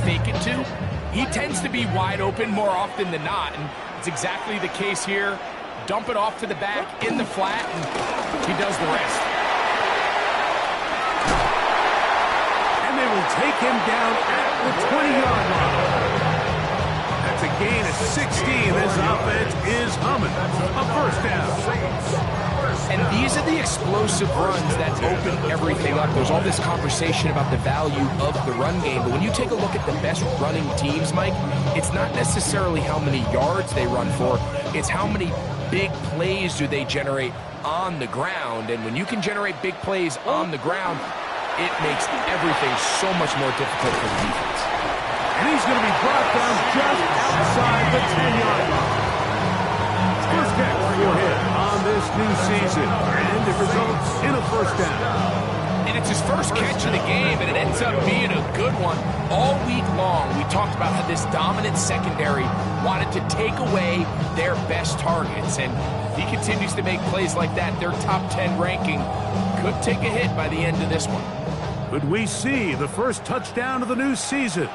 fake it to, he tends to be wide open more often than not, and it's exactly the case here. Dump it off to the back in the flat, and he does the rest. And they will take him down at the 20-yard line. That's a gain of 16. This offense is humming. A first down. And these are the explosive runs that open everything up. There's all this conversation about the value of the run game, but when you take a look at the best running teams, Mike, it's not necessarily how many yards they run for, it's how many big plays do they generate on the ground. And when you can generate big plays on the ground, it makes everything so much more difficult for the defense. And he's going to be brought down just outside the 10-yard line. First catch for him on this new season, and it results in a first down. And it's his first catch of the game, and it ends up being a good one. All week long, we talked about how this dominant secondary wanted to take away their best targets, and if he continues to make plays like that, their top 10 ranking could take a hit by the end of this one. Could we see the first touchdown of the new season?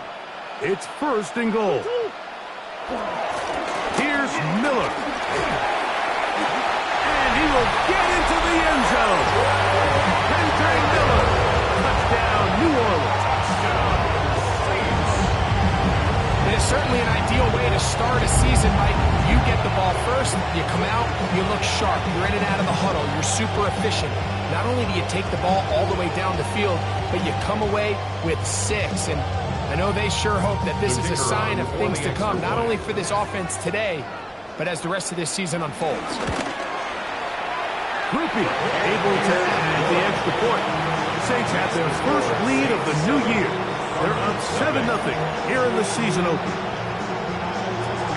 It's first and goal. Here's Miller. And he will get into the end zone. Kendre Miller. Touchdown, New Orleans. It is certainly an ideal way to start a season, Mike. You get the ball first, you come out, you look sharp, you're in and out of the huddle, you're super efficient. Not only do you take the ball all the way down the field, but you come away with 6. And I know they sure hope that this is a sign of things to come, not only for this offense today, but as the rest of this season unfolds. Grupe able to add the extra point. The Saints have their first lead of the new year. They're up 7-0 here in the season opener.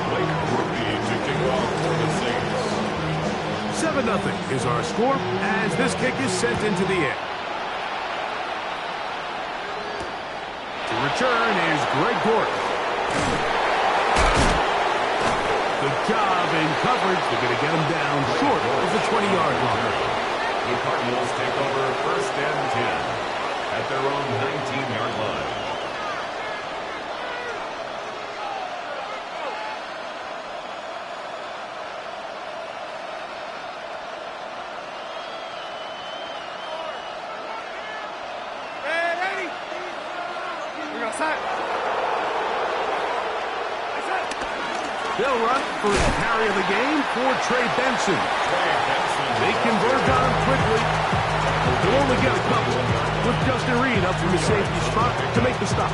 Blake Grupe to kick off for the Saints. 7-0 is our score as this kick is sent into the air. To return is Greg Gordon. Good job in coverage. They're going to get him down short of the 20-yard line. The Cardinals take over first and 10 at their own 19-yard line. They'll run for his carry of the game for Trey Benson. They converge on him quickly. They'll only get a couple with Justin Reed up from the safety spot to make the stop.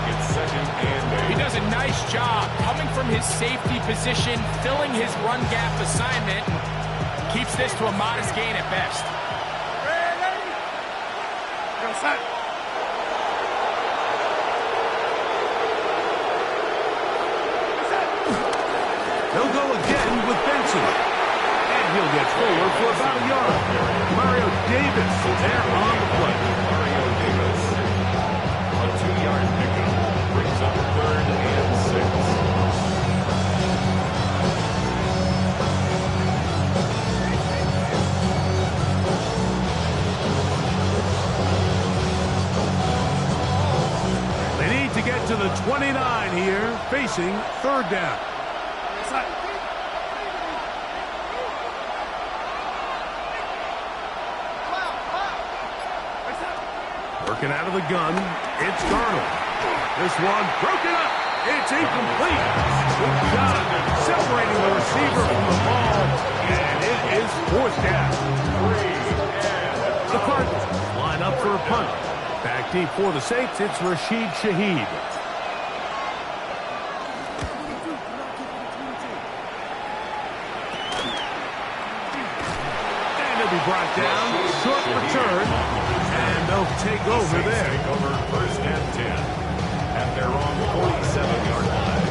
He does a nice job coming from his safety position, filling his run gap assignment, and keeps this to a modest gain at best. They'll go again with Benson. And he'll get forward for about a yard. Mario Davis there on the play. Mario Davis, a 2-yard pickup, brings up 3rd and 6. They need to get to the 29 here, facing 3rd down. Working out of the gun, it's Darnold. This one broken up. It's incomplete. Good job separating the receiver from the ball, and it is 4th down. The Cardinals line up for a punt. Back deep for the Saints, it's Rashid Shaheed. And he'll be brought down. Short return. And they'll take over there. Take over first and 10 at their own 47-yard line.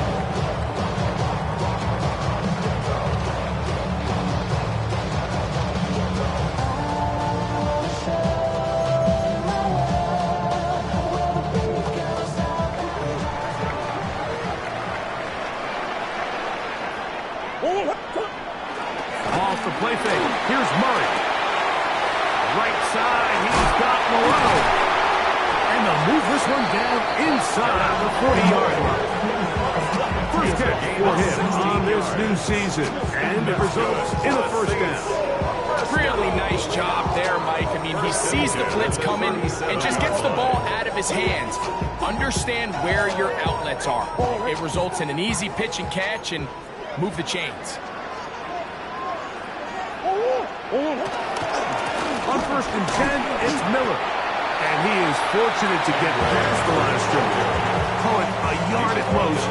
Off the play fake. Here's Murray. Right side, he's got Moreau. And they'll move this one down inside the 40-yard line. new season, and it results in a first down. Really nice job there, Mike. I mean, he sees the blitz coming and just gets the ball out of his hands. Understand where your outlets are. It results in an easy pitch and catch and move the chains. On first and 10, it's Miller. And he is fortunate to get past the line of scrimmage. Call it a yard at most.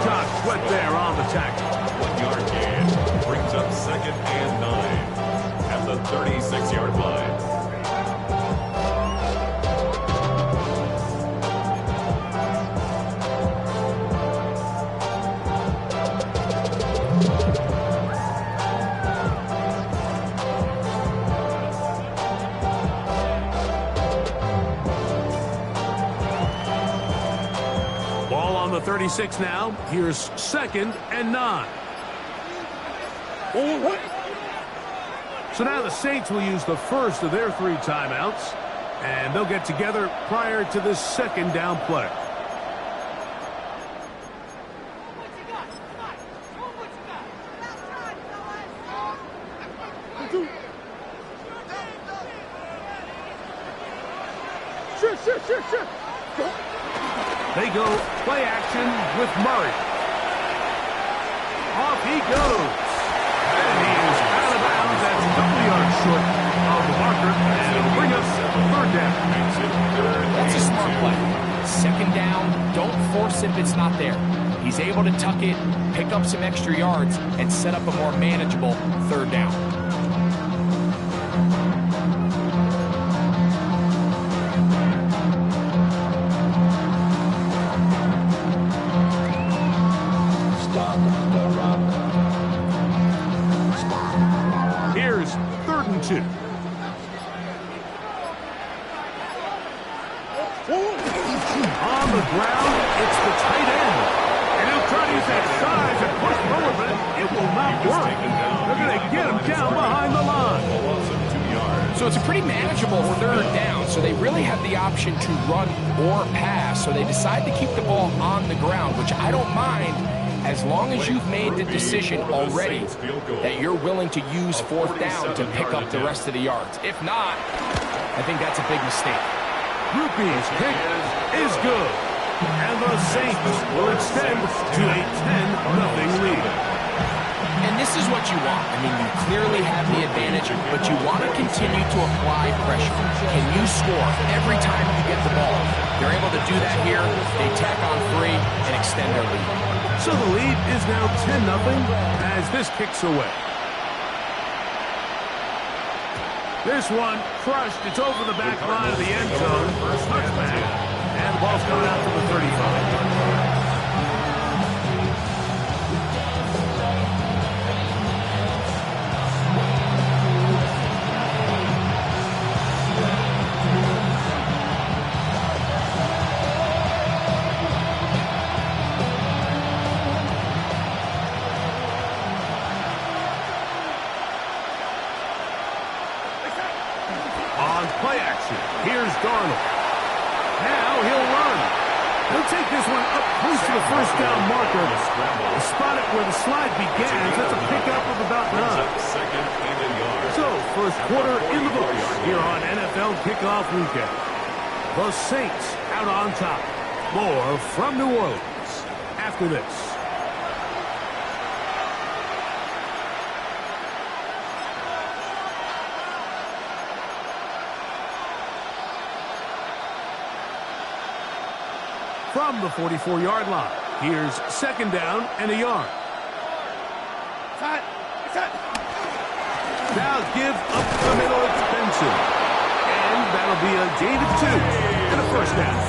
Josh Sweat there on the tackle. 1 yard gain. Brings up 2nd and 9 at the 36-yard line. Ball on the 36 now. Here's 2nd and 9. So now the Saints will use the first of their 3 timeouts, and they'll get together prior to this 2nd down play. They go play action with Murray. Off he goes. And he is out of bounds. That's a couple yards short of the marker. And it'll bring us 3rd down. That's a smart play. 2nd down, don't force it if it's not there. He's able to tuck it, pick up some extra yards, and set up a more manageable 3rd down. Here's 3rd and 2. On the ground, it's the tight end. And he'll try to use that size and push forward, but it will not work. They're going to get him down behind the line. So it's a pretty manageable 3rd down, so they really have the option to run or pass. So they decide to keep the ball on the ground, which I don't mind, as long as you've made the decision already that you're willing to use 4th down to pick up the rest of the yards. If not, I think that's a big mistake. Rupi's kick is good. And the Saints will extend to a 10-0 lead. And this is what you want. I mean, you clearly have the advantage, but you want to continue to apply pressure. Can you score every time you get the ball? They're able to do that here. They tack on 3 and extend their lead. So the lead is now 10-0 as this kicks away. This one crushed. It's over the back line of the end zone. Touchback. And the ball's coming out to the 35. Play action. Here's Darnold. Now he'll run. He'll take this one up close to the 1st down marker. Spot it where the slide begins. That's a pickup of about 9. So, 1st quarter in the books here on NFL Kickoff Weekend. The Saints out on top. More from New Orleans after this. From the 44-yard line, here's 2nd down and a yard. Now give up the middle, it's Benson. And that'll be a gain of 2 and a 1st down.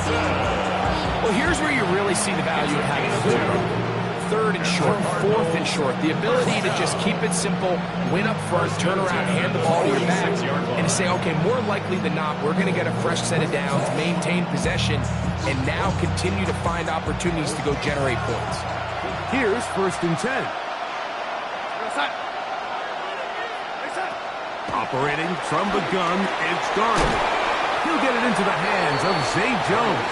Well, here's where you really see the value of having a quarterback. 3rd and short, 4th and short. The ability to just keep it simple, win up front, turn around, hand the ball to your back, and to say, okay, more likely than not, we're going to get a fresh set of downs, maintain possession, and now continue to find opportunities to go generate points. Here's 1st and 10. Operating from the gun, it's Darnold. He'll get it into the hands of Zay Jones.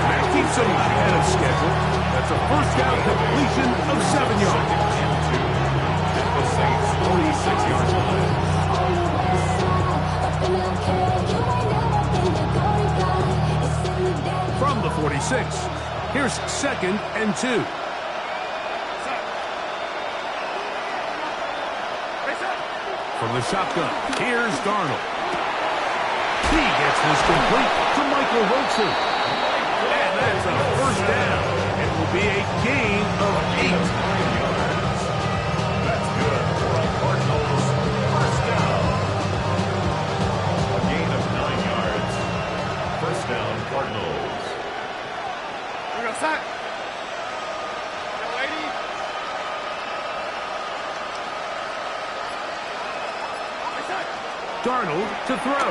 That keeps him ahead of schedule. That's a 1st down completion of 7 yards. 36. Here's 2nd and 2. From the shotgun, here's Darnold. He gets this complete to Michael Wilson. And that's a first down. It will be a gain of 8. That's good for a Cardinals first down. A gain of 9 yards. First down, Cardinals. We're going to sack. Darnold to throw.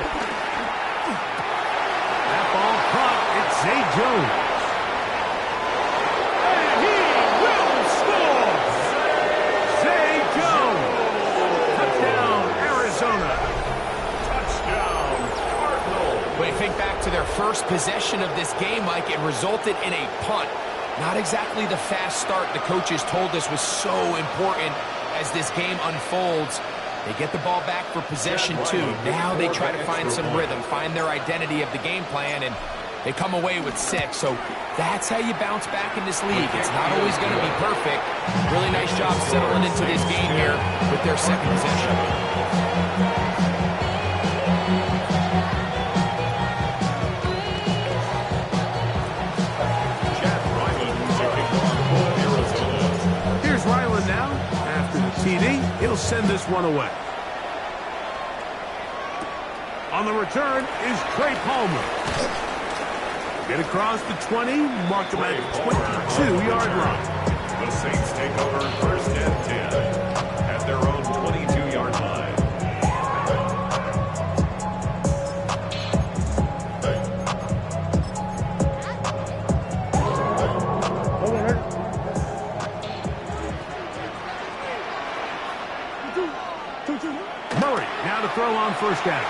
That ball caught. It's Zay Jones. And he will score! Zay Jones. Touchdown, Arizona. Touchdown, Cardinals. When you think back to their first possession of this game, Mike, it resulted in a punt. Not exactly the fast start the coaches told us was so important as this game unfolds. They get the ball back for possession 2. Now they try to find some rhythm, find their identity of the game plan, and they come away with 6. So that's how you bounce back in this league. It's not always going to be perfect. Really nice job settling into this game here with their second possession. Here's Ryland now. After the TD, he'll send this one away. On the return is Trey Palmer. Get across the 20, mark him at the 22-yard line. The Saints take over first and 10 at their own 22-yard line. Murray now to throw on first down.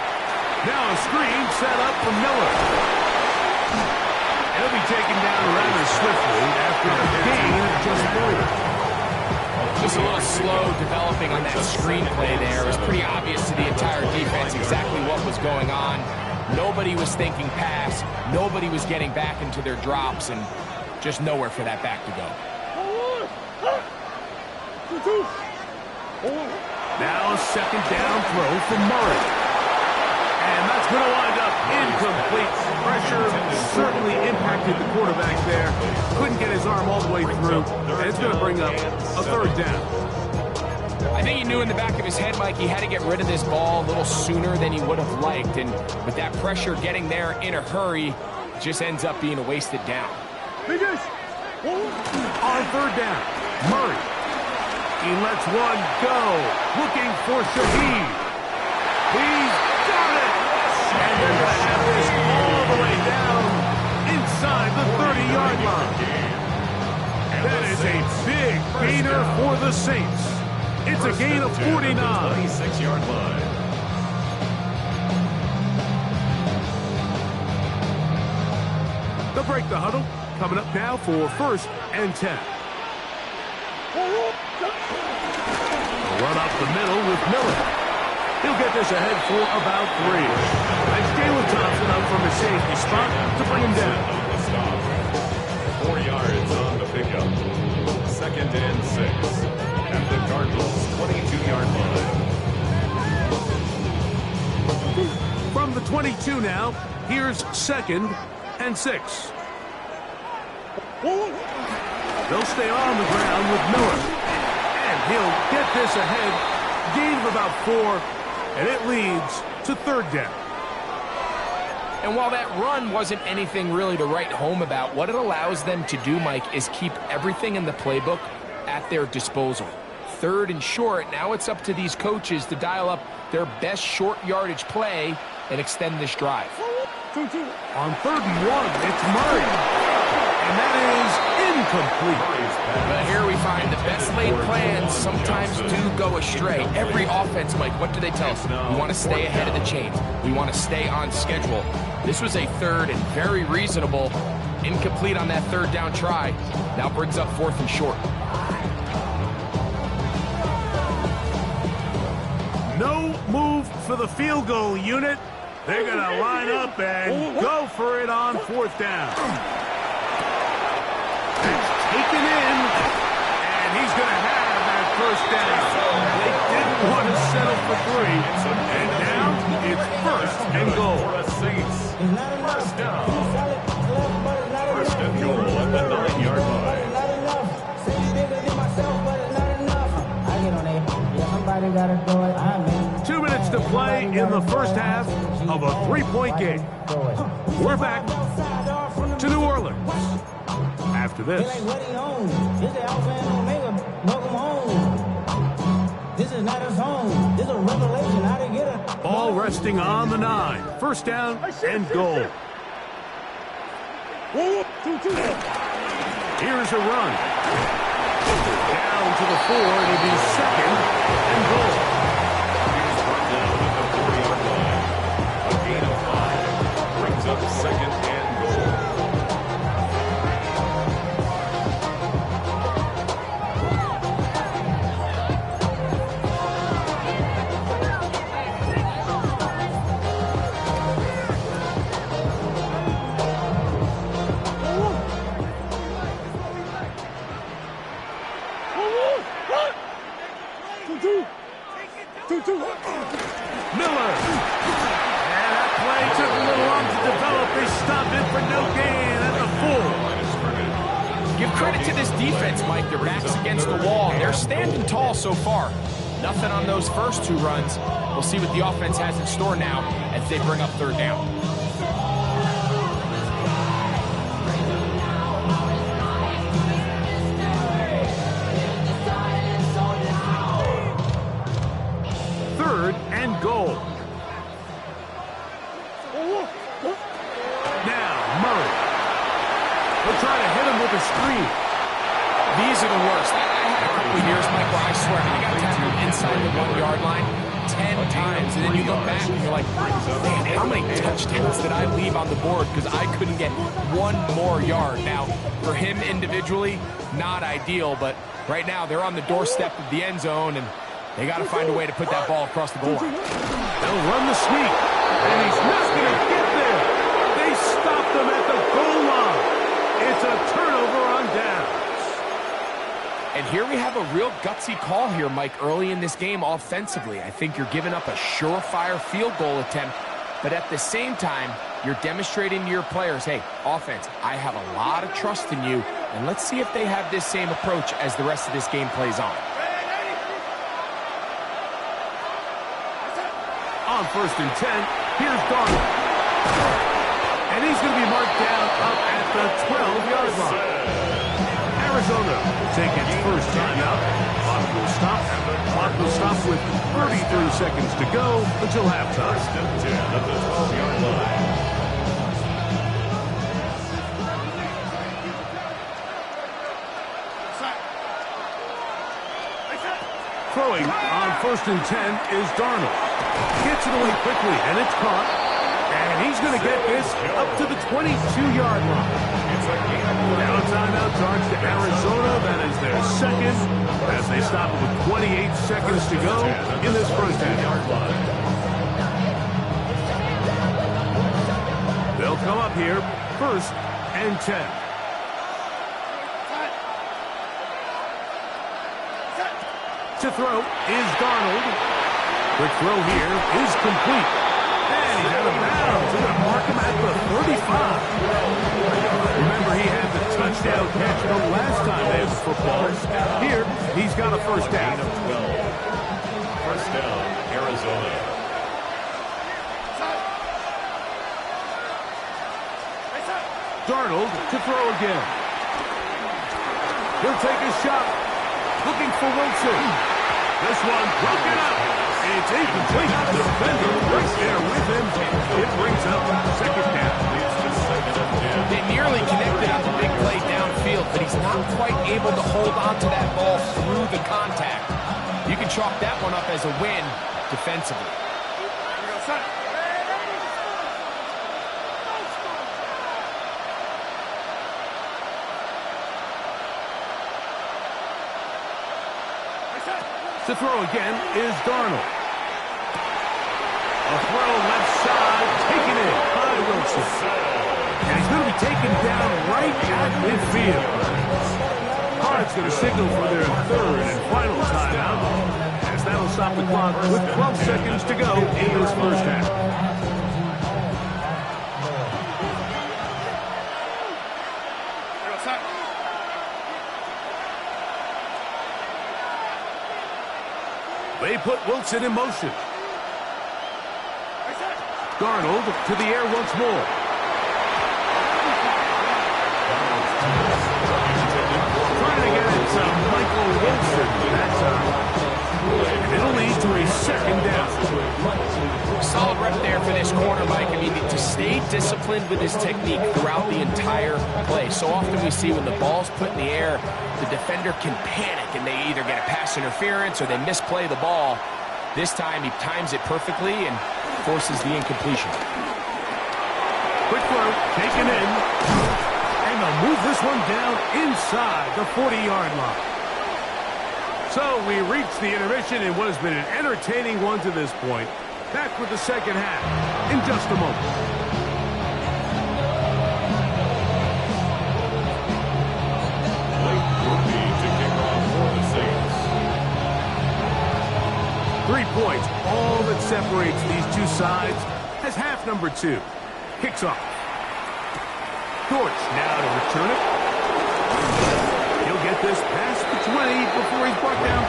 Now a screen set up for Miller. He'll be taken down rather swiftly after a gain of just 4. Just a little slow developing on that screenplay there. It was pretty obvious to the entire defense exactly what was going on. Nobody was thinking pass. Nobody was getting back into their drops, and just nowhere for that back to go. Now a second down throw for Murray. And that's going to wind up incomplete. Pressure certainly impacted the quarterback there. Couldn't get his arm all the way through. And it's going to bring up a third down. I think he knew in the back of his head, Mike, he had to get rid of this ball a little sooner than he would have liked. And with that pressure getting there in a hurry, it just ends up being a wasted down. On third down, Murray. He lets one go. Looking for Shaheed. He's got it. And they're going to have this all the way down inside the 30-yard line. That is a big gainer for the Saints. It's a gain of 49. 26-yard line. They'll break the huddle. Coming up now for first and 10. Run up the middle with Miller. He'll get this ahead for about 3. That's Jalen Thompson up from a safety spot to bring him down. 4 yards on the pickup. Second and 6 at the Cardinals' 22-yard line. From the 22 now, here's second and 6. They'll stay on the ground with Miller. And he'll get this ahead. Gain of about 4. And it leads to third down. And while that run wasn't anything really to write home about, what it allows them to do, Mike, is keep everything in the playbook at their disposal. Third and short, now it's up to these coaches to dial up their best short yardage play and extend this drive. On third and 1, it's Murray. And that is incomplete. But here we find the best laid plans sometimes do go astray. Every offense, Mike, what do they tell us? We want to stay ahead of the chains. We want to stay on schedule. This was a third and very reasonable. Incomplete on that third down try. Now brings up fourth and short. No move for the field goal unit. They're going to line up and go for it on fourth down. first down. They didn't want to settle for 3. And now it's first and goal. For a Saints. First down. First and goal at the 9-yard line. 2 minutes to play in the first half of a 3-point game. We're back to New Orleans after this. Ball resting on the 9. First down and goal. Here's a run. Down to the 4. It'll be second and goal. He's brought down at the 4-yard line. A gain of 5 brings up second and goal. Miller. And that play took a little long to develop. They stopped it for no gain at the 4. Give credit to this defense, Mike. Their back's against the wall. They're standing tall so far. Nothing on those first 2 runs. We'll see what the offense has in store now as they bring up third down. Third and goal. Now, Murray. They'll try to hit him with a screen. These are the worst. A couple of years, Mike, where I swear I got tackled inside the 1-yard line 10 times, and then you look back and you're like, man, how many touchdowns did I leave on the board because I couldn't get 1 more yard? Now, for him individually, not ideal, but right now they're on the doorstep of the end zone, and they got to find a way to put that ball across the goal line. They'll run the sneak, and he's not going to get there. They stopped him at the goal line. It's a turnover on downs. And here we have a real gutsy call here, Mike, early in this game offensively. I think you're giving up a surefire field goal attempt, but at the same time, you're demonstrating to your players, hey, offense, I have a lot of trust in you, and let's see if they have this same approach as the rest of this game plays on. On first and 10, here's Darnold. And he's going to be marked down up at the 12-yard line. Arizona will take its first time out. Clock will stop. Clock will stop with 33 seconds to go until halftime. First and 10 at the 12-yard line. Throwing on first and 10 is Darnold. Gets it away quickly, and it's caught. And he's going to get this up to the 22-yard line. Now a timeout charge to Arizona. That is their second as they stop it with 28 seconds to go in this first half. They'll come up here first and 10. To throw is Darnold. Quick throw here is complete. And he's out of bounds. They're going to mark him at the 35. Remember, he had the touchdown catch the last time they had the football. Here, he's got a first down. First down, Arizona. Darnold to throw again. He'll take a shot. Looking for Wilson. This one broken up. It's incomplete. Defender right there with him. It brings up second down. They nearly connected on the big play downfield, but he's not quite able to hold on to that ball through the contact. You can chalk that one up as a win defensively. To throw again is Darnold. A throw left side, taken in by Wilson. And he's going to be taken down right at midfield. Cards going to signal for their third and final timeout, as that'll stop the clock with 12 seconds to go in this first half. They put Wilson in motion. Darnold to the air once more. Trying to get it to Michael Wilson that time. And it'll lead to a second down. Solid rep there for this corner, Mike. I mean, to stay disciplined with his technique throughout the entire play. So often we see when the ball's put in the air, the defender can panic and they either get a pass interference or they misplay the ball. This time he times it perfectly and forces the incompletion. Quick throw, taken in. And they'll move this one down inside the 40-yard line. So we reach the intermission in what has been an entertaining one to this point. Back with the second half in just a moment. Blake Grupe to kick off for the Saints. 3 points, all that separates these two sides, as half number 2 kicks off. Dortch now to return it. He'll get this past the 20 before he's brought down.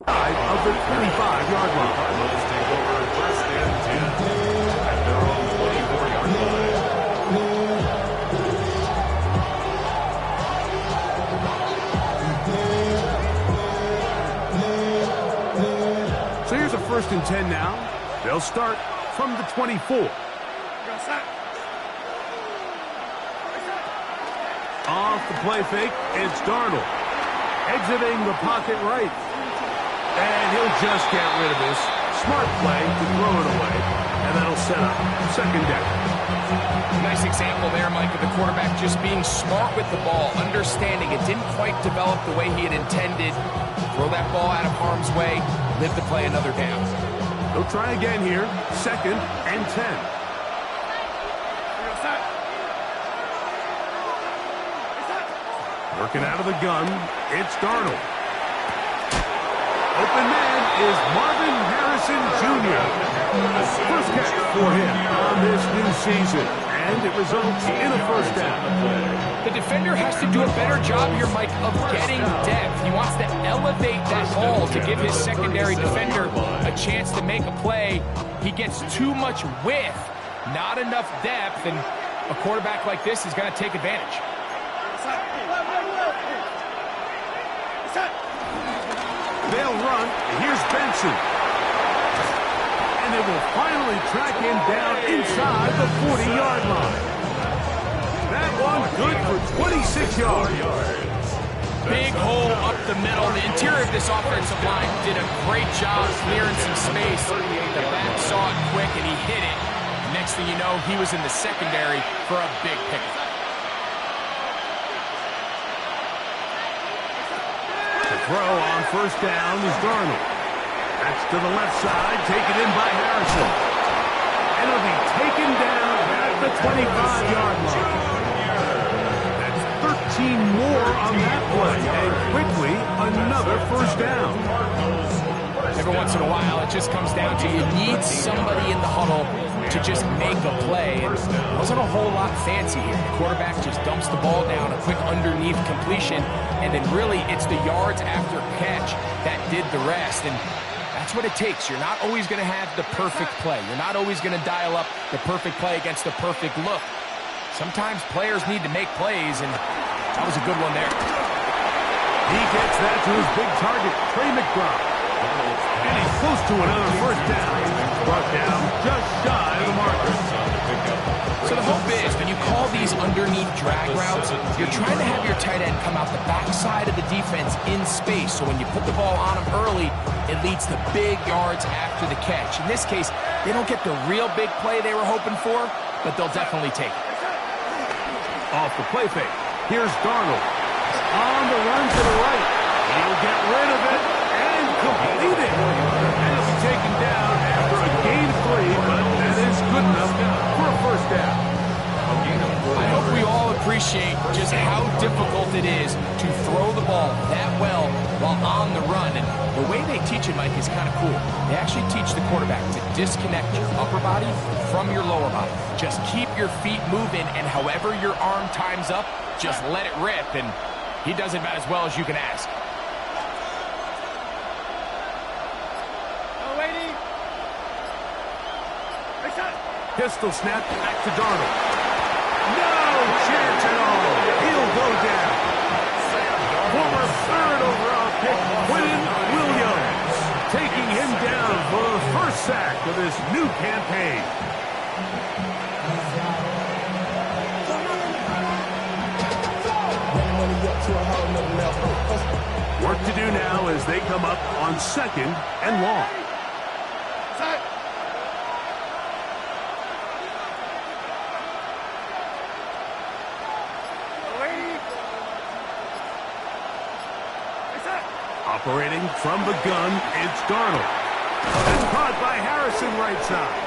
Of the 25-yard line. Cardinals take over first and 10 at their own 24-yard So here's a first and 10 now. They'll start from the 24. Off the play fake, it's Darnold. Exiting the pocket right. And he'll just get rid of this. Smart play to throw it away. And that'll set up second down. Nice example there, Mike, of the quarterback just being smart with the ball, understanding it didn't quite develop the way he had intended. Throw that ball out of harm's way, live to play another down. They'll try again here. Second and 10. Working out of the gun, it's Darnold. Open man is Marvin Harrison Jr. First catch for him on this new season, and it results in a first down. The defender has to do a better job here, Mike, of getting depth. He wants to elevate that ball to give his secondary defender a chance to make a play. He gets too much width, not enough depth, and a quarterback like this is going to take advantage. They'll run. Here's Benson. And they will finally track him down inside the 40-yard line. That one good for 26 yards. Big hole up the middle. The interior of this offensive line did a great job clearing some space. The back saw it quick, and he hit it. Next thing you know, he was in the secondary for a big pickup. Throw on first down is Darnold. That's to the left side, taken in by Harrison. And it'll be taken down at the 25-yard line. That's 13 more on that play, and quickly another first down. Every once in a while, it just comes down to you need somebody in the huddle to just make a play. And it wasn't a whole lot fancy here. The quarterback just dumps the ball down, a quick underneath completion, and then really it's the yards after catch that did the rest. And that's what it takes. You're not always going to have the perfect play. You're not always going to dial up the perfect play against the perfect look. Sometimes players need to make plays, and that was a good one there. He gets that to his big target, Trey McBride. And he's close to another first down. Brought down just shy of the marker. So the hope is when you call these underneath drag routes, you're trying to have your tight end come out the backside of the defense in space. So when you put the ball on him early, it leads to big yards after the catch. In this case, they don't get the real big play they were hoping for, but they'll definitely take it. off the play fake. Here's Darnold. On the run to the right. He'll get rid of it and complete it. And he'll be taken down after a gain of 3, but that is good enough for a first down. I hope we all appreciate just how difficult it is to throw the ball that well while on the run. And the way they teach it, Mike, is kind of cool. They actually teach the quarterback to disconnect your upper body from your lower body. Just keep your feet moving, and however your arm times up, just let it rip. And he does it about as well as you can ask. Pistol snap back to Darnold. No chance at all. He'll go down. Former third overall pick, Quinnen Williams, taking him down for the first sack of this new campaign. Work to do now as they come up on 2nd and long. Operating from the gun, it's Darnold. That's caught by Harrison right side.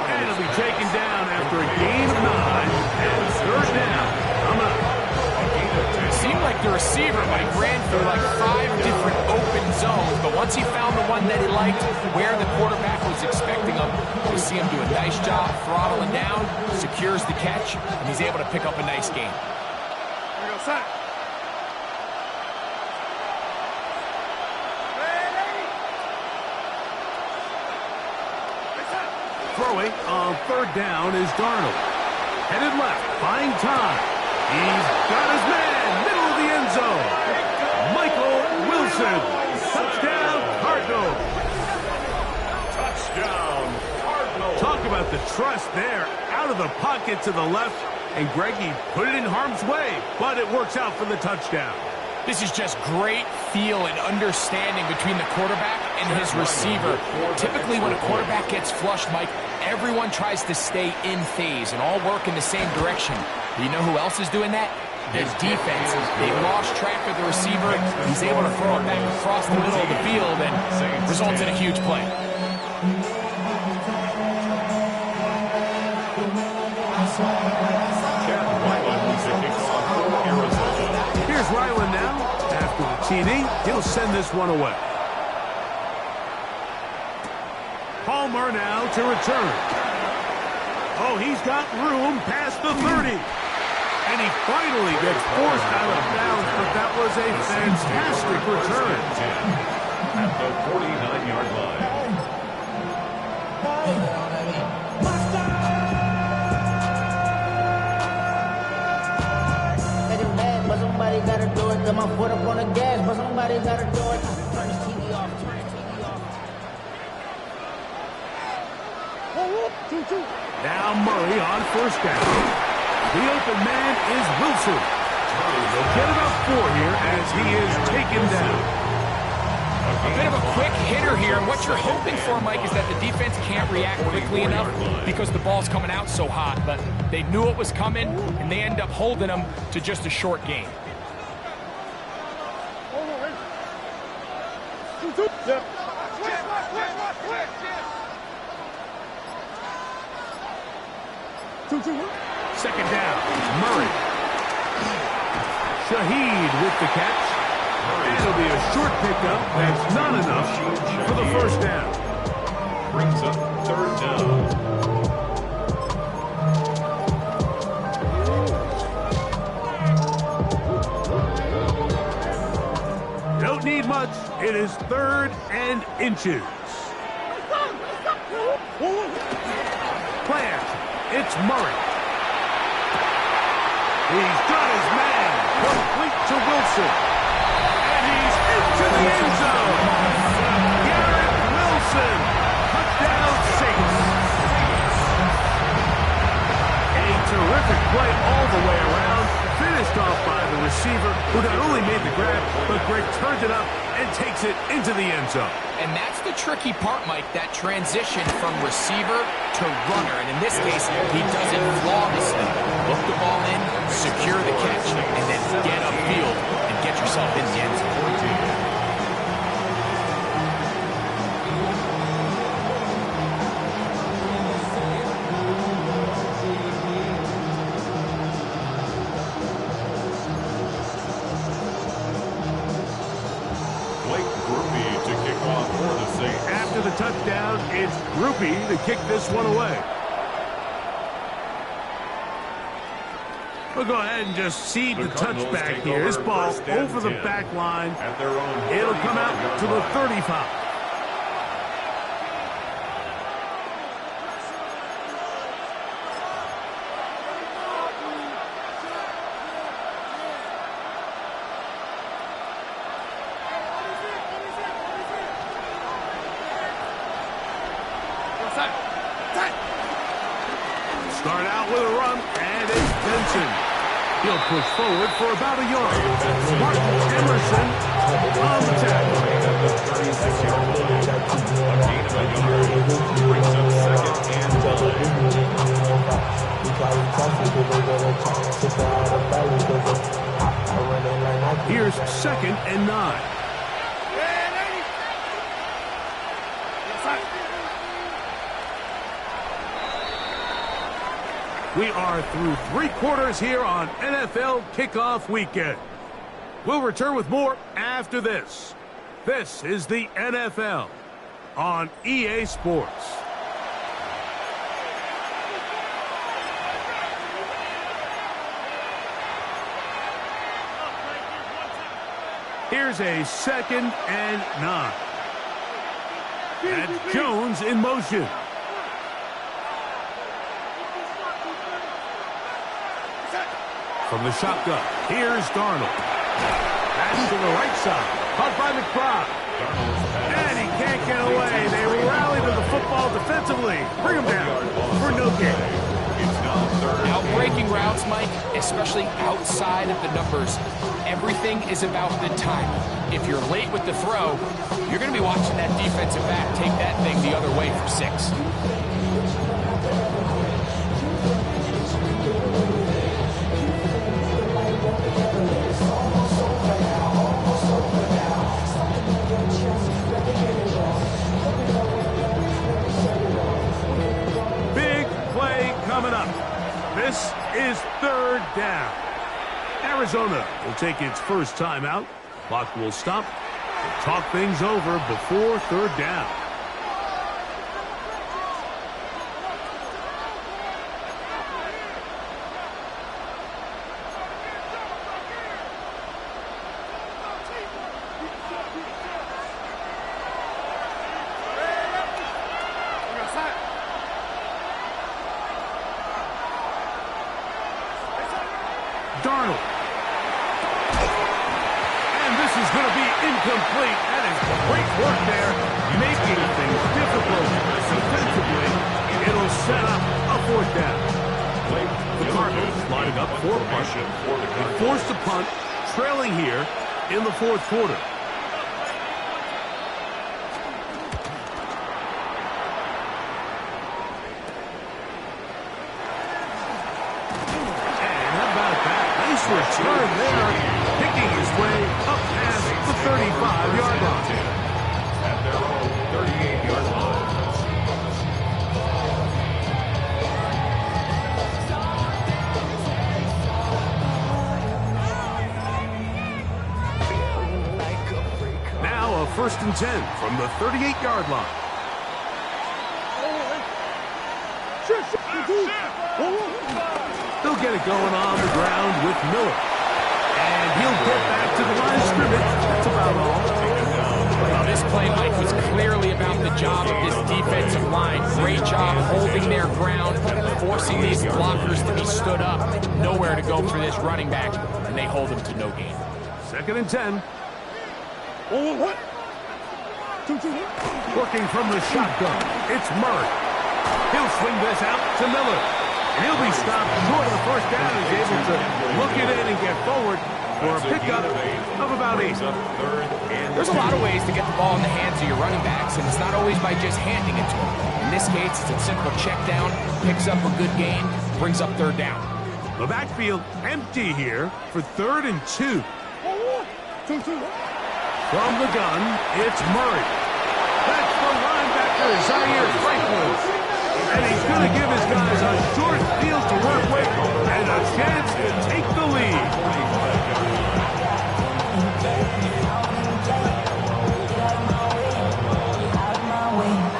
And it'll be taken down after a gain of 9. And 3rd down. Coming up. It seemed like the receiver, Mike, ran through like 5 different open zones, but once he found the one that he liked, where the quarterback was expecting him, we see him do a nice job throttling down, secures the catch, and he's able to pick up a nice gain. Here we go, set. Throwing on 3rd down is Darnold. Headed left, buying time. He's got his man, middle of the end zone. Michael Wilson. Touchdown, Cardinals. Touchdown, Cardinals. Talk about the trust there. Out of the pocket to the left. And Greggy put it in harm's way, but it works out for the touchdown. This is just great feel and understanding between the quarterback and his receiver. Typically when a quarterback gets flushed, Mike, everyone tries to stay in phase and all work in the same direction. But you know who else is doing that? The defense. They've lost track of the receiver. He's able to throw it back across the middle of the field and results in a huge play. Here's Ryland now. After the TD, he'll send this one away. Palmer now to return. Oh, he's got room past the 30. And he finally gets forced out of bounds, but that was a fantastic return. At the 49-yard line. But somebody gotta do it. Got my foot up on the gas, but somebody gotta do it. Turn this TV off. Turn this TV off. Now Murray on 1st down. The open man is Wilson. They'll get about 4 here as he is taken down. A bit of a quick hitter here, and what you're hoping for, Mike, is that the defense can't react quickly enough because the ball's coming out so hot, but they knew it was coming, and they end up holding them to just a short gain. Second down, Murray. Shaheed with the catch. It'll be a short pickup. That's not enough for the first down. Brings up 3rd down. Don't need much. It is 3rd and inches. Play action. It's Murray. He's got his man. Complete to Wilson. And he's into the end zone. Garrett Wilson. Touchdown Saints. A terrific play all the way around. Finished off by the receiver, who not only made the grab, but Greg turns it up and takes it into the end zone. And that's the tricky part, Mike, that transition from receiver to runner. And in this case, he does it flawlessly. Look the ball in, touchdown. It's Grupe to kick this one away. We'll go ahead and just cede the touchback here. This ball over the back line. It'll come out to the 35. Start out with a run, and it's Benson. He'll push forward for about a yard. Martin Emerson on the tackle. A gain of a yard brings up second and 9. Here's 2nd and 9. We are through 3 quarters here on NFL Kickoff Weekend. We'll return with more after this. This is the NFL on EA Sports. Here's a 2nd and 9. And Jones in motion. From the shotgun, here's Darnold. Pass to the right side, caught by McBride. And he can't get away. They rally to the football defensively. Bring him down for no gain. Outbreaking routes, Mike, especially outside of the numbers, everything is about the timing. If you're late with the throw, you're going to be watching that defensive back take that thing the other way for 6. Coming up, this is 3rd down. Arizona will take its first timeout. Clock will stop. We'll talk things over before 3rd down. Darnold. And this is going to be incomplete. That is great work there, making things difficult defensively. It'll set up a 4th down. The Cardinals lining up for a punt. They forced a punt, trailing here in the 4th quarter. Return there, picking his way up past the 35-yard line. At their own 38-yard line. Now a 1st and 10 from the 38-yard line. They'll get it going on the ground with Miller. And he'll get back to the line of scrimmage. That's about all. Well, this play, Mike, was clearly about the job of this defensive line. Great job holding their ground, forcing these blockers to be stood up. Nowhere to go for this running back, and they hold him to no gain. 2nd and 10. Working from the shotgun, it's Murray. He'll swing this out to Miller. He'll be stopped short of the 1st down. He's able to look it in and get forward for a pickup of about 8. There's a lot of ways to get the ball in the hands of your running backs, and it's not always by just handing it to them. In this case, it's a simple check down, picks up a good gain, brings up 3rd down. The backfield empty here for 3rd and 2. From the gun, it's Murray. That's the linebacker, Zaire Franklin. And he's going to give his guys a short field to work with and a chance to take the lead. Out of my way.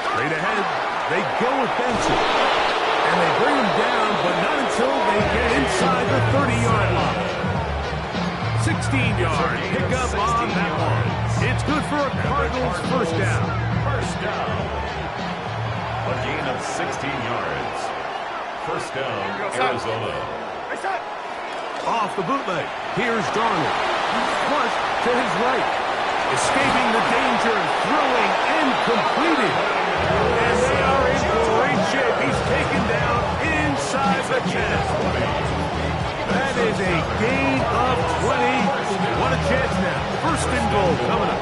Straight ahead, they go with Benson. And they bring him down, but not until they get inside the 30-yard line. 16-yard pickup on that one. It's good for a Cardinals first down. First down. A gain of 16 yards. First down, Arizona. Off the bootleg. Here's Darnold. Flush to his right. Escaping the danger, throwing and completed. And they are in great shape. He's taken down inside the 10. That is a gain of 20. What a chance now. First and goal coming up.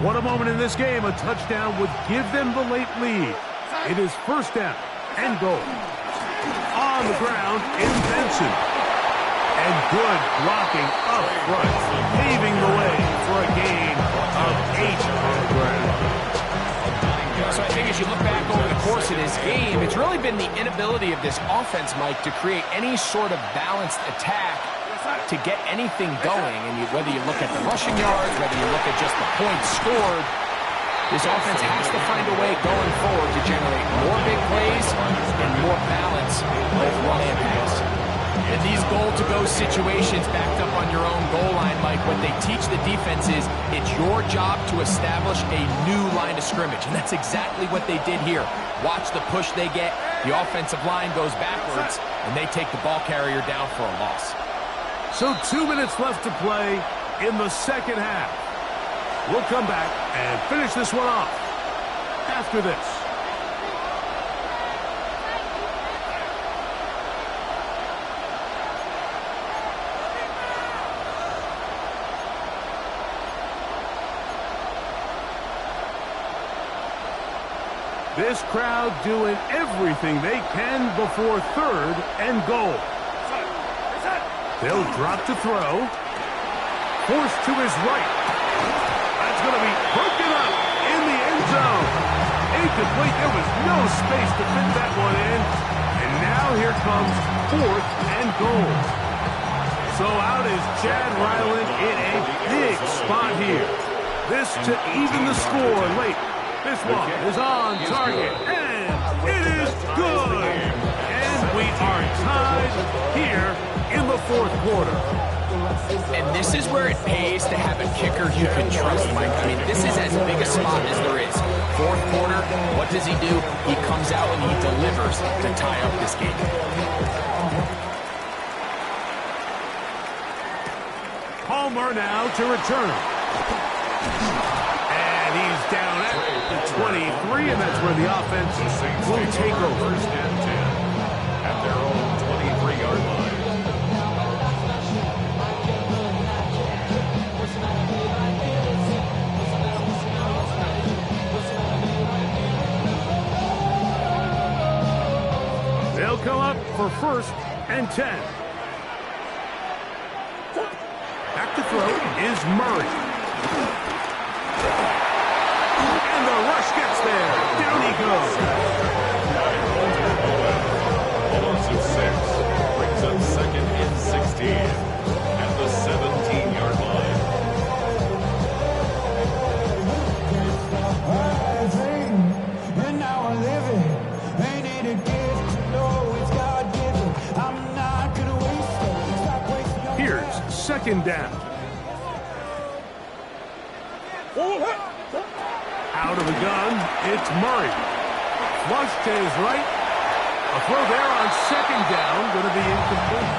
What a moment in this game. A touchdown would give them the late lead. It is first down and goal. On the ground in Benson. And good blocking up front, paving the way for a gain of 8 on the ground. So I think as you look back over the course of this game, it's really been the inability of this offense, Mike, to create any sort of balanced attack to get anything going. And whether you look at the rushing yards, whether you look at just the points scored, this offense has to find a way going forward to generate more big plays and more balance both run and pass. In these goal-to-go situations backed up on your own goal line, Mike, what they teach the defense is it's your job to establish a new line of scrimmage, and that's exactly what they did here. Watch the push they get. The offensive line goes backwards, and they take the ball carrier down for a loss. So 2 minutes left to play in the second half. We'll come back and finish this one off after this. This crowd doing everything they can before third and goal. They'll drop to throw. Forced to his right. That's going to be broken up in the end zone. Incomplete. There was no space to fit that one in. And now here comes fourth and goal. So out is Chad Ryland in a big spot here. This to even the score late. This one is on target, and it is good. And we are tied here in the fourth quarter. And this is where it pays to have a kicker you can trust, Mike. I mean, this is as big a spot as there is. Fourth quarter, what does he do? He comes out and he delivers to tie up this game. Palmer now to return. He's down at the 23, and that's where the offense will take over. First and 10 at their own 23-yard line. They'll come up for first and 10. Back to throw is Murray. And the rush gets there. Down he goes. Almost at 6. Brings up second and 16 at the 17-yard line. And now I live it. Ain't it a gift to know it's God-given? I'm not gonna waste it. Stop wasting your Here's second down. Out of the gun, it's Murray. Flush to his right. A throw there on second down, going to be incomplete.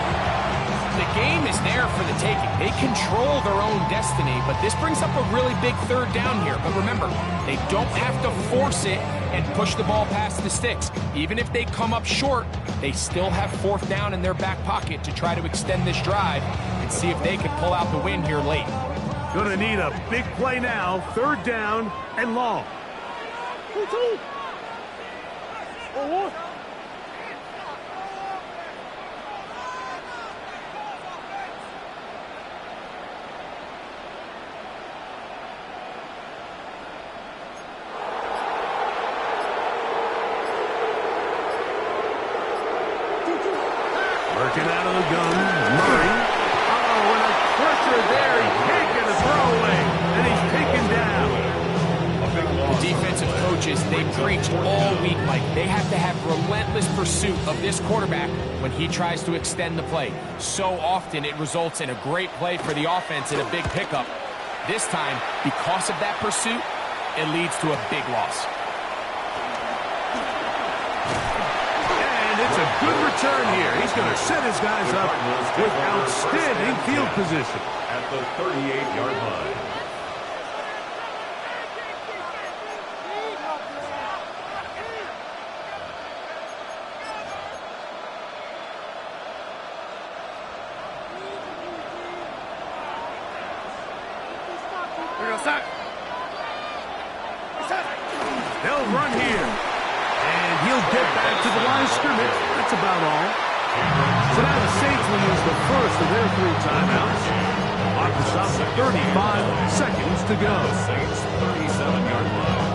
The game is there for the taking. They control their own destiny, but this brings up a really big third down here. But remember, they don't have to force it and push the ball past the sticks. Even if they come up short, they still have fourth down in their back pocket to try to extend this drive and see if they can pull out the win here late. Going to need a big play now. Third down and long. they preach all week, Mike. They have to have relentless pursuit of this quarterback when he tries to extend the play. So often it results in a great play for the offense and a big pickup. This time, because of that pursuit, it leads to a big loss. And it's a good return here. He's going to set his guys up with outstanding field position. At the 38-yard line. They'll run here. And he'll get back to the line of scrimmage. That's about all. So now the Saints will use the first of their 3 timeouts. Clock is up to 35 seconds to go. Saints 37-yard line.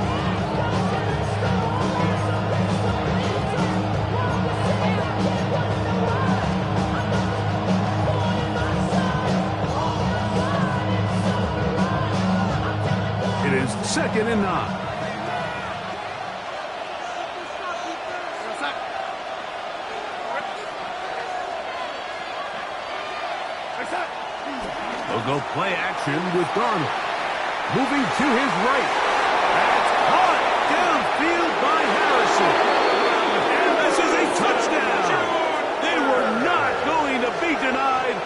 It is 2nd and 9. They'll go play action with Darnold. Moving to his right. That's caught downfield by Harrison. And this is a touchdown. They were not going to be denied.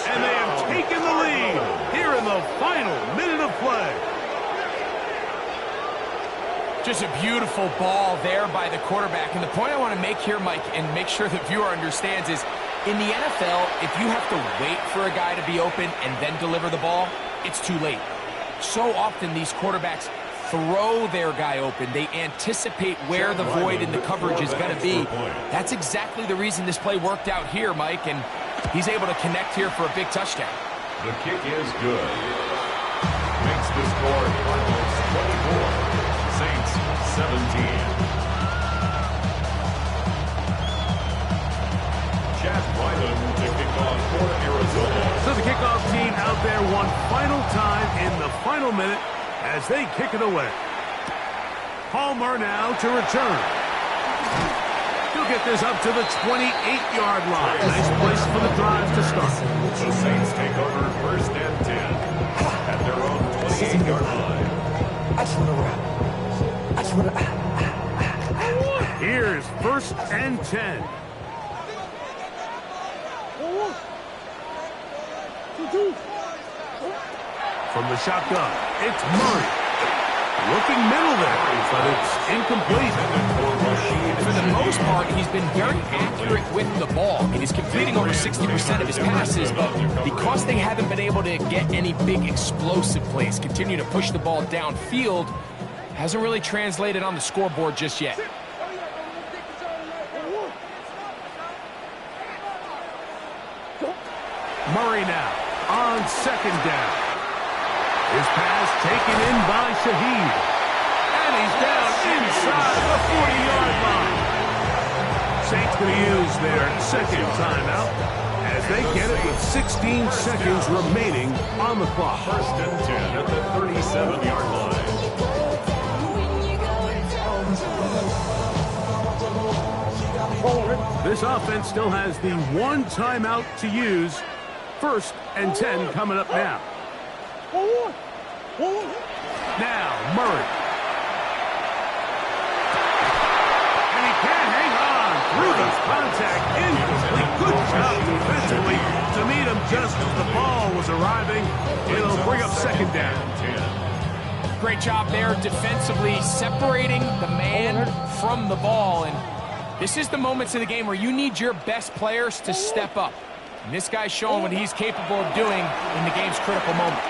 And they have taken the lead here in the final minute of play. Just a beautiful ball there by the quarterback. And the point I want to make here, Mike, and make sure the viewer understands is, in the NFL, if you have to wait for a guy to be open and then deliver the ball, it's too late. So often these quarterbacks throw their guy open. They anticipate where the void in the coverage is going to be. That's exactly the reason this play worked out here, Mike, and he's able to connect here for a big touchdown. The kick is good. Makes the score Cardinals 24, Saints 17. Chad Wyland to kick off for Arizona. So the kickoff team out there one final time in the final minute as they kick it away. Palmer now to return. He'll get this up to the 28-yard line. Nice place for the drive to start. The Saints take over 1st and 10 at their own 28-yard line. Here's 1st and 10. From the shotgun, it's Murray. Looking middle there, but it's incomplete. For the most part, he's been very accurate with the ball. I mean, he's completing over 60% of his passes, but because they haven't been able to get any big explosive plays, continue to push the ball downfield, hasn't really translated on the scoreboard just yet. Murray now on 2nd down. His pass taken in by Shaheed. And he's down inside the 40-yard line. Saints going to use their 2nd timeout as they get it with 16 seconds remaining on the clock. 1st and 10 at the 37-yard line. This offense still has the 1 timeout to use. 1st and 10 coming up now. Now, Murray. And he can't hang on through the contact. Incomplete. Good job defensively to meet him just as the ball was arriving. It'll bring up 2nd down. Great job there defensively, separating the man from the ball. And this is the moments of the game where you need your best players to step up. And this guy's showing what he's capable of doing in the game's critical moment.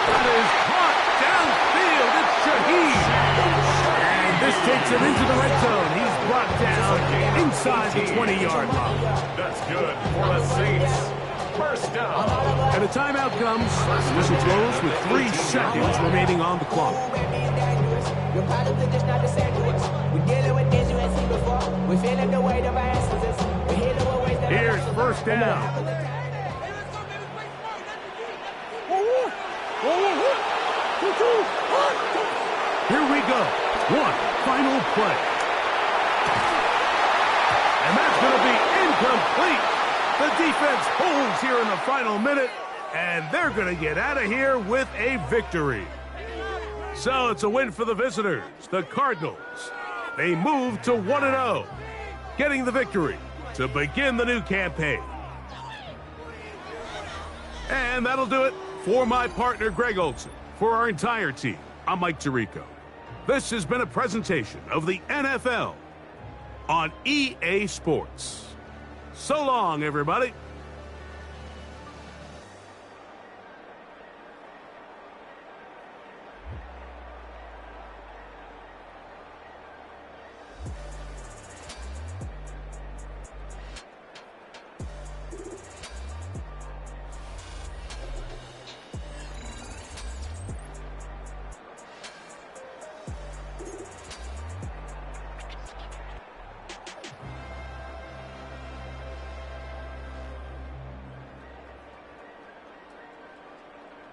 That is caught downfield. It's Shaheed. And this takes him into the red zone. He's brought down inside the 20-yard line. That's good for the Saints. 1st down. And a timeout comes. The whistle blows with 3 seconds remaining on the clock. Your product is just not the same to us. We're dealing with things you ain't seen before. We're feeling the weight of our instances. We're hitting with ways that Here's 1st down. Here we go. One final play. And that's going to be incomplete. The defense holds here in the final minute, and they're going to get out of here with a victory. So it's a win for the visitors, the Cardinals. They move to 1-0, getting the victory to begin the new campaign. And that'll do it for my partner, Greg Olson. For our entire team, I'm Mike Tirico. This has been a presentation of the NFL on EA Sports. So long, everybody.